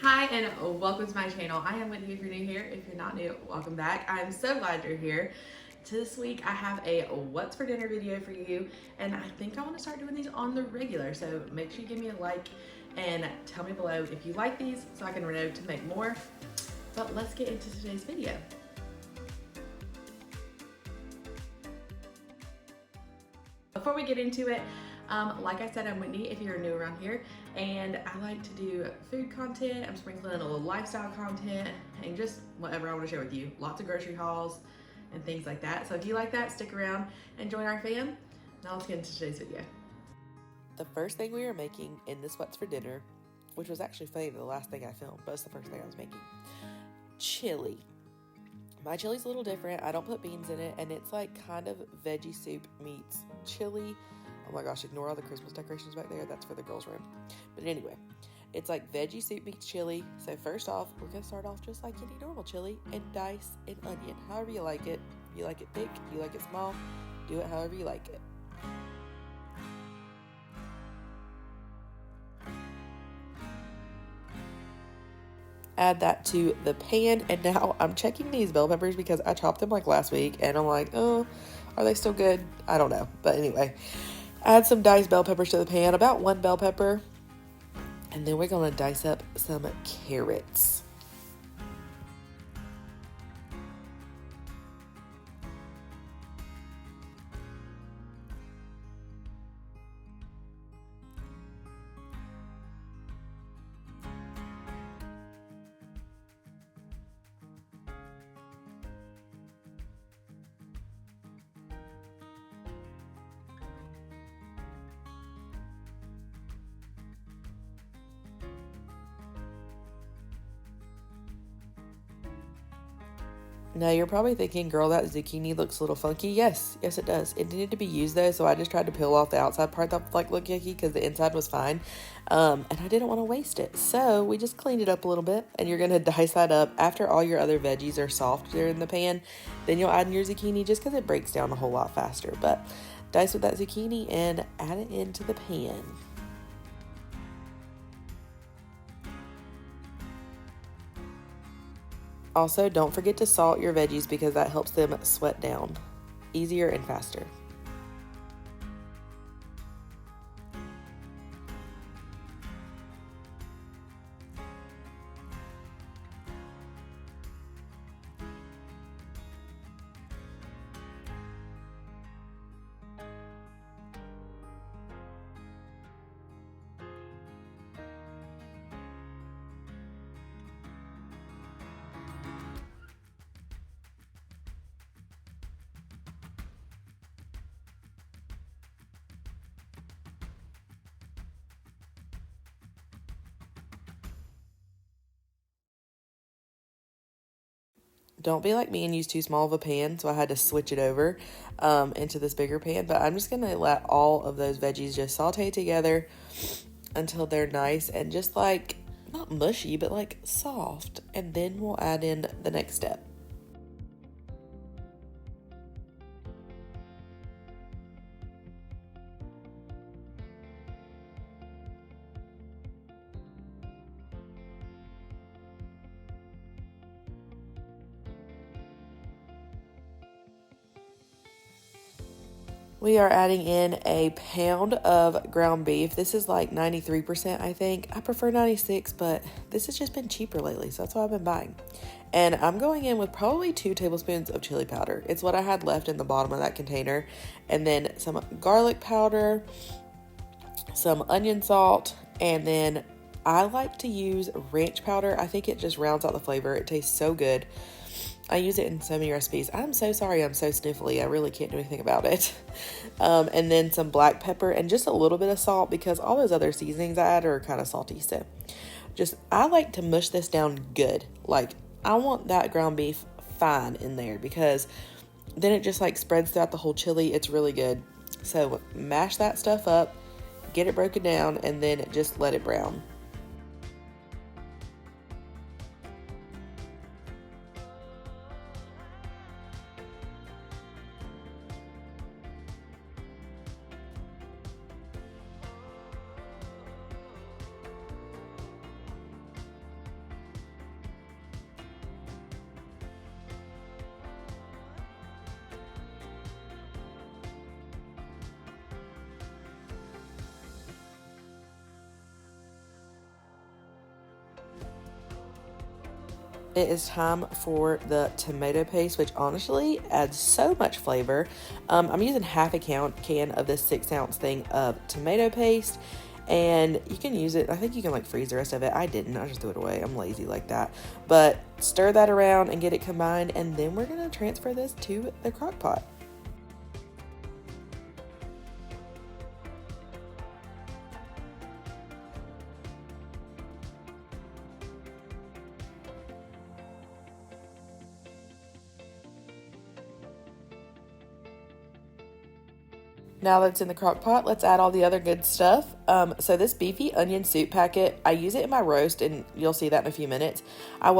Hi and welcome to my channel. I am Whitney if you're new here. If you're not new, welcome back. I'm so glad you're here. This week I have a what's for dinner video for you, and I think I want to start doing these on the regular. So make sure you give me a like and tell me below if you like these so I can know to make more. But let's get into today's video. Before we get into it, like I said, I'm Whitney if you're new around here, and I like to do food content. I'm sprinkling in a little lifestyle content and just whatever I want to share with you. Lots of grocery hauls and things like that. So if you like that, stick around and join our fam. Now let's get into today's video. The first thing we were making in this What's for Dinner, which was actually funny, the last thing I filmed, but it's the first thing I was making, chili. My chili's a little different. I don't put beans in it, and it's like kind of veggie soup meets chili. Oh my gosh, ignore all the Christmas decorations back there. That's for the girls' room. But anyway, it's like veggie soup meets chili. So first off, we're going to start off just like any normal chili and dice an onion. However you like it. You like it thick, you like it small, do it however you like it. Add that to the pan, and now I'm checking these bell peppers because I chopped them like last week, and I'm like, oh, are they still good? I don't know. But anyway, add some diced bell peppers to the pan, about one bell pepper, and then we're going to dice up some carrots. Now you're probably thinking, girl, that zucchini looks a little funky. Yes, it does. It needed to be used though, so I just tried to peel off the outside part that looked yucky because the inside was fine, and I didn't want to waste it. So we just cleaned it up a little bit, and you're gonna dice that up after all your other veggies are soft there in the pan. Then you'll add in your zucchini just because it breaks down a whole lot faster. But dice with that zucchini and add it into the pan. Also, don't forget to salt your veggies because that helps them sweat down easier and faster. Don't be like me and use too small of a pan, so I had to switch it over into this bigger pan. But I'm just going to let all of those veggies just saute together until they're nice and just like, not mushy, but like soft. And then we'll add in the next step. We are adding in a pound of ground beef. This is like 93%, I think. I prefer 96, but this has just been cheaper lately, so that's what I've been buying. And I'm going in with probably 2 tablespoons of chili powder. It's what I had left in the bottom of that container. And then some garlic powder, some onion salt, and then I like to use ranch powder. I think it just rounds out the flavor. It tastes so good. I use it in so many recipes. I'm so sorry I'm so sniffly. I really can't do anything about it. And then some black pepper and just a little bit of salt because all those other seasonings I add are kind of salty. So I like to mush this down good. Like I want that ground beef fine in there because then it just like spreads throughout the whole chili. It's really good. So mash that stuff up, get it broken down, and then just let it brown. It is time for the tomato paste, which honestly adds so much flavor. I'm using half a can of this 6-ounce thing of tomato paste, and you can use it. I think you can like freeze the rest of it. I didn't. I just threw it away. I'm lazy like that. But stir that around and get it combined, and then we're going to transfer this to the crock pot. Now that it's in the crock pot, let's add all the other good stuff. So this beefy onion soup packet, I use it in my roast, and you'll see that in a few minutes. I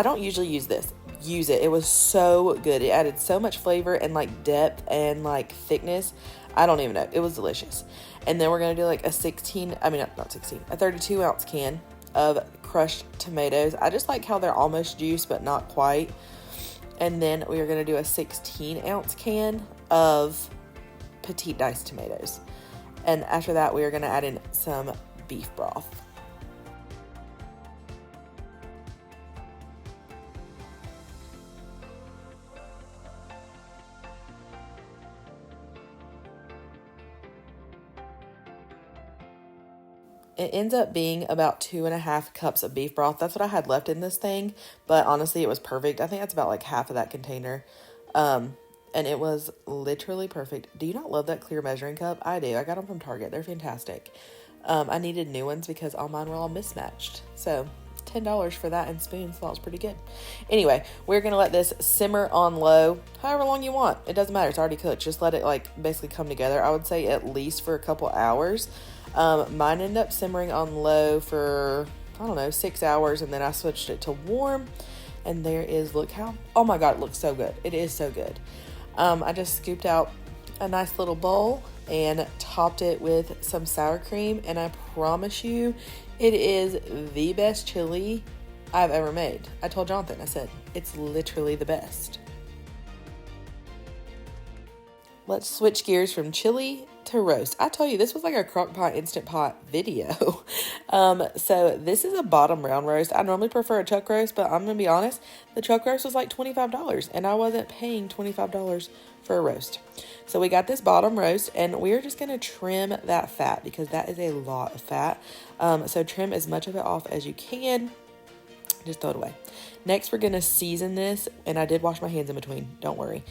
don't usually use this. Use it. It was so good. It added so much flavor and like depth and like thickness. I don't even know. It was delicious. And then we're going to do like a 32-ounce can of crushed tomatoes. I just like how they're almost juice, but not quite. And then we are going to do a 16-ounce can of petite diced tomatoes. And after that, we are going to add in some beef broth. It ends up being about 2.5 cups of beef broth. That's what I had left in this thing, but honestly, it was perfect. I think that's about like half of that container. And it was literally perfect. Do you not love that clear measuring cup? I do. I got them from Target. They're fantastic. I needed new ones because all mine were all mismatched. So $10 for that and spoons. That was pretty good. Anyway, we're going to let this simmer on low however long you want. It doesn't matter. It's already cooked. Just let it like basically come together. I would say at least for a couple hours. Mine ended up simmering on low for, I don't know, 6 hours. And then I switched it to warm. And there is, look how, oh my God, it looks so good. It is so good. I just scooped out a nice little bowl and topped it with some sour cream, and I promise you it is the best chili I've ever made. I told Jonathan, I said, it's literally the best. Let's switch gears from chili to roast. I tell you, this was like a CrockPot Instant Pot video. So this is a bottom round roast. I normally prefer a chuck roast, but I'm going to be honest, the chuck roast was like $25 and I wasn't paying $25 for a roast. So we got this bottom roast and we're just going to trim that fat because that is a lot of fat. So trim as much of it off as you can. Just throw it away. Next, we're going to season this, and I did wash my hands in between, don't worry,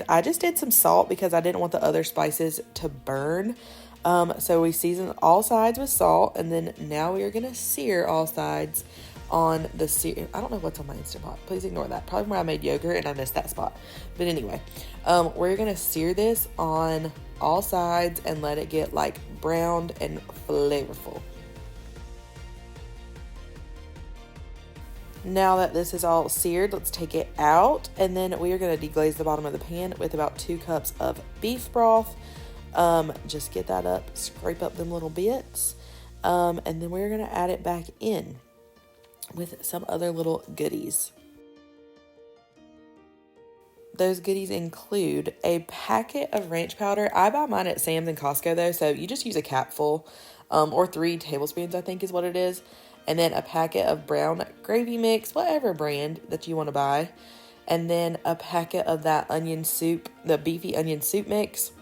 I just did some salt because I didn't want the other spices to burn. So we seasoned all sides with salt, and then now we are going to sear all sides on the sear. I don't know what's on my Instant Pot. Please ignore that. Probably where I made yogurt, and I missed that spot. But anyway, we're going to sear this on all sides and let it get like browned and flavorful. Now that this is all seared, let's take it out, and then we are going to deglaze the bottom of the pan with about 2 cups of beef broth. Just get that up, scrape up them little bits, and then we're going to add it back in with some other little goodies. Those goodies include a packet of ranch powder. I buy mine at Sam's and Costco though, so you just use a capful, or 3 tablespoons I think is what it is. And then a packet of brown gravy mix, whatever brand that you want to buy. And then a packet of that onion soup, the beefy onion soup mix.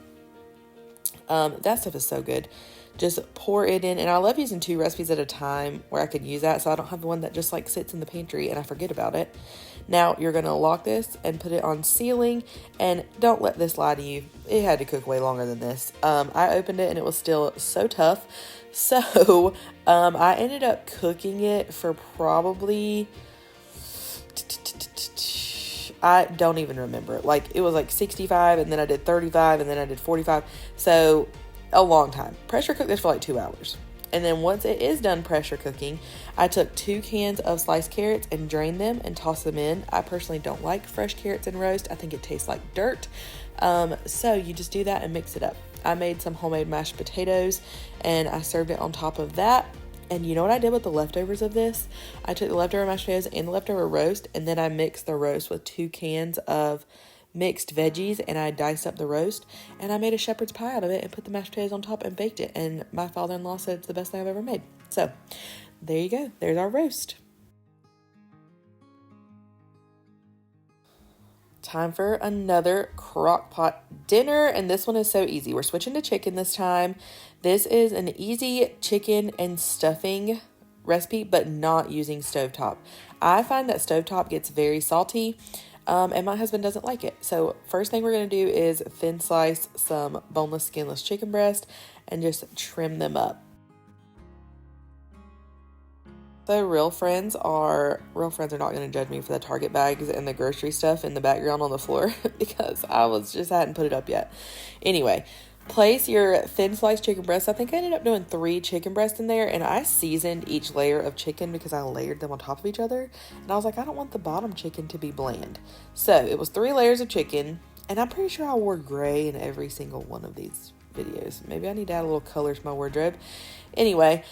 That stuff is so good. Just pour it in. And I love using 2 recipes at a time where I can use that. So I don't have the one that just like sits in the pantry and I forget about it. Now you're going to lock this and put it on sealing. And don't let this lie to you. It had to cook way longer than this. I opened it and it was still so tough. So, I ended up cooking it for probably, I don't even remember. Like, it was like 65, and then I did 35, and then I did 45. So, a long time. Pressure cooked this for like 2 hours. And then once it is done pressure cooking, I took 2 cans of sliced carrots and drained them and tossed them in. I personally don't like fresh carrots in roast. I think it tastes like dirt. So you just do that and mix it up. I made some homemade mashed potatoes and I served it on top of that. And you know what I did with the leftovers of this? I took the leftover mashed potatoes and the leftover roast, and then I mixed the roast with 2 cans of mixed veggies, and I diced up the roast, and I made a shepherd's pie out of it and put the mashed potatoes on top and baked it. And my father-in-law said it's the best thing I've ever made. So there you go. There's our roast. Time for another crock pot dinner, and this one is so easy. We're switching to chicken this time. This is an easy chicken and stuffing recipe, but not using stovetop. I find that stovetop gets very salty, and my husband doesn't like it. So first thing we're going to do is thin slice some boneless, skinless chicken breast and just trim them up. So real friends are not going to judge me for the Target bags and the grocery stuff in the background on the floor because I hadn't put it up yet. Anyway, place your thin sliced chicken breasts. I think I ended up doing 3 chicken breasts in there, and I seasoned each layer of chicken because I layered them on top of each other. And I was like, I don't want the bottom chicken to be bland. So it was 3 layers of chicken, and I'm pretty sure I wore gray in every single one of these videos. Maybe I need to add a little color to my wardrobe. Anyway,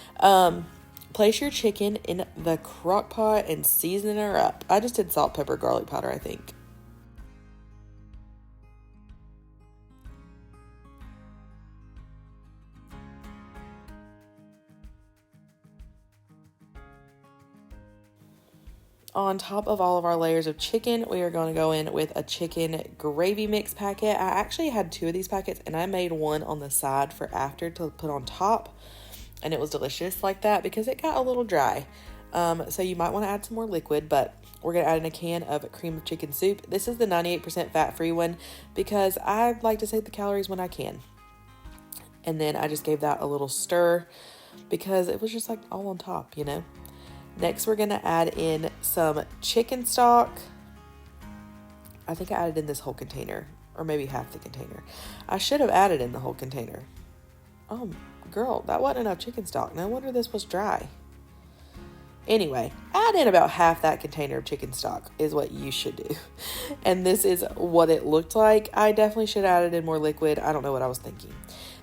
place your chicken in the crock pot and season her up. I just did salt, pepper, garlic powder, I think. On top of all of our layers of chicken, we are going to go in with a chicken gravy mix packet. I actually had 2 of these packets, and I made one on the side for after to put on top. And it was delicious like that because it got a little dry. So you might want to add some more liquid, but we're going to add in a can of cream of chicken soup. This is the 98% fat-free one because I like to save the calories when I can. And then I just gave that a little stir because it was just like all on top, you know. Next, we're going to add in some chicken stock. I think I added in this whole container, or maybe half the container. I should have added in the whole container. Oh, girl, that wasn't enough chicken stock. No wonder this was dry. Anyway, add in about half that container of chicken stock is what you should do. And this is what it looked like. I definitely should have added in more liquid. I don't know what I was thinking.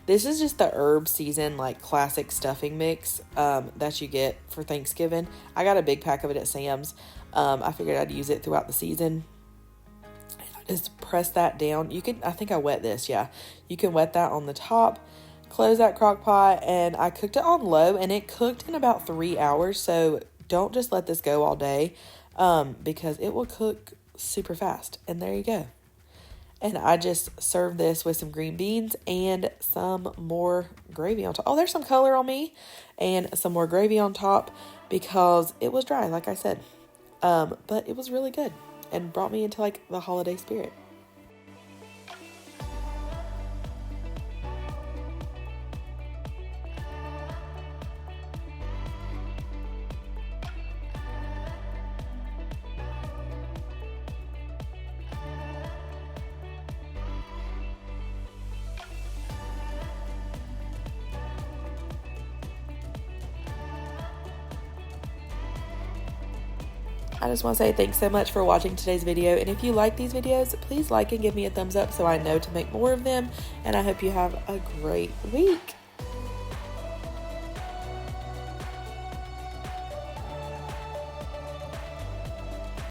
This is just the herb season, like classic stuffing mix that you get for Thanksgiving. I got a big pack of it at Sam's. I figured I'd use it throughout the season. Just press that down. I think I wet this, yeah. You can wet that on the top. Close that crock pot, and I cooked it on low, and it cooked in about 3 hours. So don't just let this go all day because it will cook super fast. And there you go. And I just served this with some green beans and some more gravy on top. Oh, there's some color on me. And some more gravy on top because it was dry, like I said. But it was really good and brought me into like the holiday spirit. I just want to say thanks so much for watching today's video, and if you like these videos, please like and give me a thumbs up so I know to make more of them, and I hope you have a great week.